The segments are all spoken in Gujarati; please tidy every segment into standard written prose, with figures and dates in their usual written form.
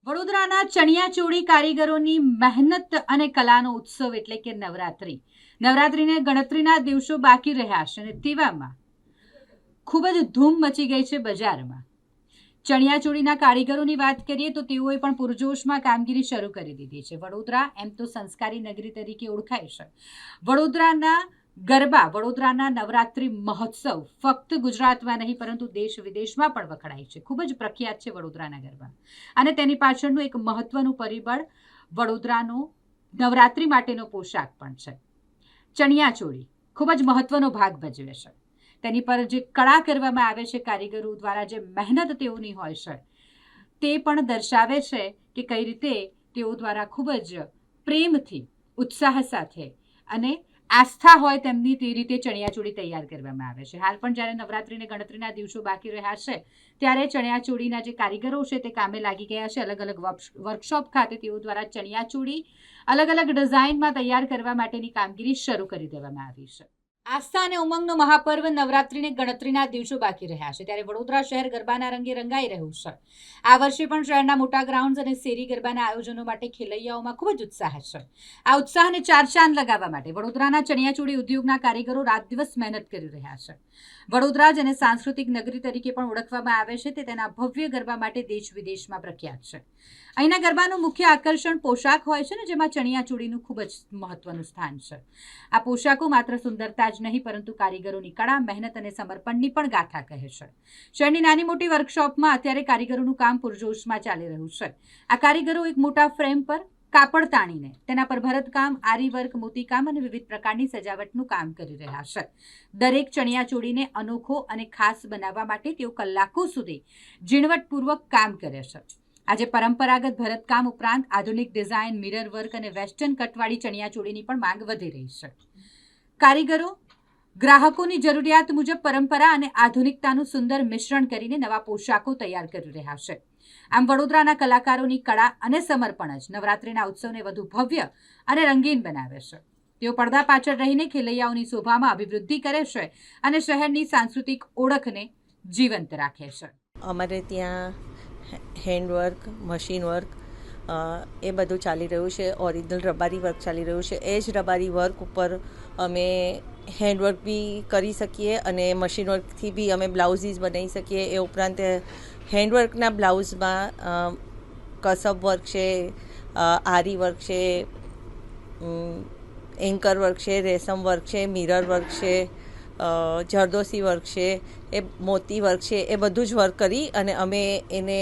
વડોદરાના ચણિયાચોળી કારીગરોની મહેનત અને કલાનો ઉત્સવ એટલે કે નવરાત્રીને ગણતરીના દિવસો બાકી રહ્યા છે અને તેવામાં ખૂબ જ ધૂમ મચી ગઈ છે બજારમાં. ચણિયાચોળીના કારીગરોની વાત કરીએ તો તેઓએ પણ પૂરજોશમાં કામગીરી શરૂ કરી દીધી છે. વડોદરા એમ તો સંસ્કારી નગરી તરીકે ઓળખાય છે. વડોદરાના ગરબા, વડોદરાના નવરાત્રિ મહોત્સવ ફક્ત ગુજરાતમાં નહીં પરંતુ દેશ વિદેશમાં પણ વખણાય છે. ખૂબ જ પ્રખ્યાત છે વડોદરાના ગરબા અને તેની પાછળનું એક મહત્વનું પરિબળ વડોદરાનો નવરાત્રિ માટેનો પોશાક પણ છે. ચણિયાચોળી ખૂબ જ મહત્વનો ભાગ ભજવે છે. તેની પર જે કળા કરવામાં આવે છે કારીગરો દ્વારા, જે મહેનત તેઓની હોય છે, તે પણ દર્શાવે છે કે કઈ રીતે તેઓ દ્વારા ખૂબ જ પ્રેમથી, ઉત્સાહ સાથે અને આસ્થા હોય તેમની તે રીતે ચણિયાચોળી તૈયાર કરવામાં આવે છે. હાલ પણ જ્યારે નવરાત્રિને ગણતરીના દિવસો બાકી રહ્યા છે ત્યારે ચણિયાચોળીના જે કારીગરો છે તે કામે લાગી ગયા છે. અલગ અલગ વર્કશોપ ખાતે તેઓ દ્વારા ચણિયાચોળી અલગ અલગ ડિઝાઇનમાં તૈયાર કરવા માટેની કામગીરી શરૂ કરી દેવામાં આવી છે. આસ્થા અને ઉમંગનો મહાપર્વ નવરાત્રિને ગણતરીના દિવસો બાકી રહ્યા છે ત્યારે વડોદરા શહેર ગરબાના રંગે રંગાઈ રહ્યું છે. આ વર્ષે પણ શહેરના મોટા ગ્રાઉન્ડ અને શેરી ગરબાના આયોજનો માટે ખેલૈયાઓમાં ખૂબ જ ઉત્સાહ છે. આ ઉત્સાહને ચાર ચાંદ લગાવવા માટે વડોદરાના ચણિયાચોળી ઉદ્યોગના કારીગરો રાત દિવસ મહેનત કરી રહ્યા છે. વડોદરા જેને સાંસ્કૃતિક નગરી તરીકે પણ ઓળખવામાં આવે છે તે તેના ભવ્ય ગરબા માટે દેશ વિદેશમાં પ્રખ્યાત છે. અહીંના ગરબાનું મુખ્ય આકર્ષણ પોશાક હોય છે ને, જેમાં ચણિયાચોળીનું ખૂબ જ મહત્વનું સ્થાન છે. આ પોશાકો માત્ર સુંદરતા જ નહીં પરંતુ કારીગરોની કળા, મહેનત અને સમર્પણની પણ ગાથા કહે છે. શહેરની નાની મોટી વર્કશોપમાં અત્યારે કારીગરોનું કામ પૂરજોશમાં ચાલી રહ્યું છે. આ કારીગરો એક મોટા ફ્રેમ પર કાપડ તાણીને તેના પર ભરતકામ, આરી વર્ક, મોતીકામ અને વિવિધ પ્રકારની સજાવટનું કામ કરી રહ્યા છે. દરેક ચણિયાચોળીને અનોખો અને ખાસ બનાવવા માટે તેઓ કલાકો સુધી ઝીણવટપૂર્વક કામ કરે છે. આજે પરંપરાગત ભરતકામ ઉપરાંત આધુનિક ડિઝાઇન, મિરર વર્ક અને વેસ્ટર્ન કટવાળી ચણિયાચોળીની પણ માંગ વધી રહી છે. કારીગરો ગ્રાહકોની જરૂરિયાત મુજબ પરંપરા અને આધુનિકતાનું સુંદર મિશ્રણ કરીને નવા પોશાકો તૈયાર કરી રહ્યા છે. આમ વડોદરાના કલાકારોની કળા અને સમર્પણ જ નવરાત્રિના ઉત્સવને વધુ ભવ્ય અને રંગીન બનાવે છે. તેઓ પડદા પાછળ રહીને ખેલૈયાઓની શોભામાં અભિવૃદ્ધિ કરે છે અને શહેરની સાંસ્કૃતિક ઓળખને જીવંત રાખે છે. અમારે ત્યાં હેન્ડવર્ક, મશીન વર્ક એ બધું ચાલી રહ્યું છે. ઓરિજિનલ રબારી વર્ક ચાલી રહ્યું છે. એ જ રબારી વર્ક ઉપર અમે હેન્ડવર્ક બી કરી શકીએ અને મશીન વર્કથી બી અમે બ્લાઉઝીસ બનાવી શકીએ. એ ઉપરાંત હેન્ડવર્કના બ્લાઉઝમાં કસબ વર્ક છે, આરી વર્ક છે, એન્કર વર્ક છે, રેશમ વર્ક છે, મિરર વર્ક છે, જરદોશી વર્ક છે, એ મોતી વર્ક છે. એ બધું જ વર્ક કરી અને અમે એને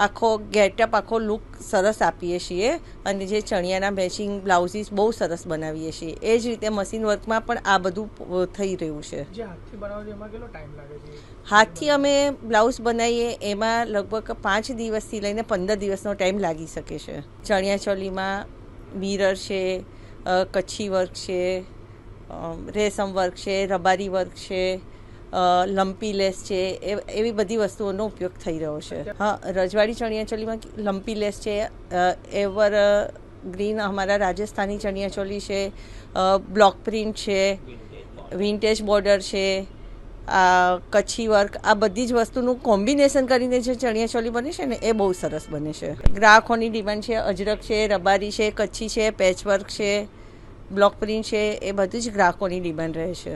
આખો ગેટઅપ, આખો લુક સરસ આપીએ છીએ અને જે ચણિયાના મેચિંગ બ્લાઉઝીસ બહુ સરસ બનાવીએ છીએ. એ જ રીતે મશીન વર્કમાં પણ આ બધું થઈ રહ્યું છે. હાથથી અમે બ્લાઉઝ બનાવીએ એમાં લગભગ 5 દિવસથી લઈને 15 દિવસનો ટાઈમ લાગી શકે છે. ચણિયાચોળીમાં મિરર છે, કચ્છી વર્ક છે, રેશમ વર્ક છે, રબારી વર્ક છે, લંપી લેસ છે, એવી બધી વસ્તુઓનો ઉપયોગ થઈ રહ્યો છે. હા, રજવાડી ચણિયાચોળીમાં લંપી લેસ છે, એવર ગ્રીન અમારા રાજસ્થાની ચણિયાચોળી છે, બ્લોક પ્રિન્ટ છે, વિન્ટેજ બોર્ડર છે, કચ્છી વર્ક, આ બધી જ વસ્તુનું કોમ્બિનેશન કરીને જે ચણિયાચોળી બને છે ને એ બહુ સરસ બને છે. ગ્રાહકોની ડિમાન્ડ છે. અજરક છે, રબારી છે, કચ્છી છે, પેચવર્ક છે, બ્લોક પ્રિન્ટ છે, એ બધી જ ગ્રાહકોની ડિમાન્ડ રહે છે.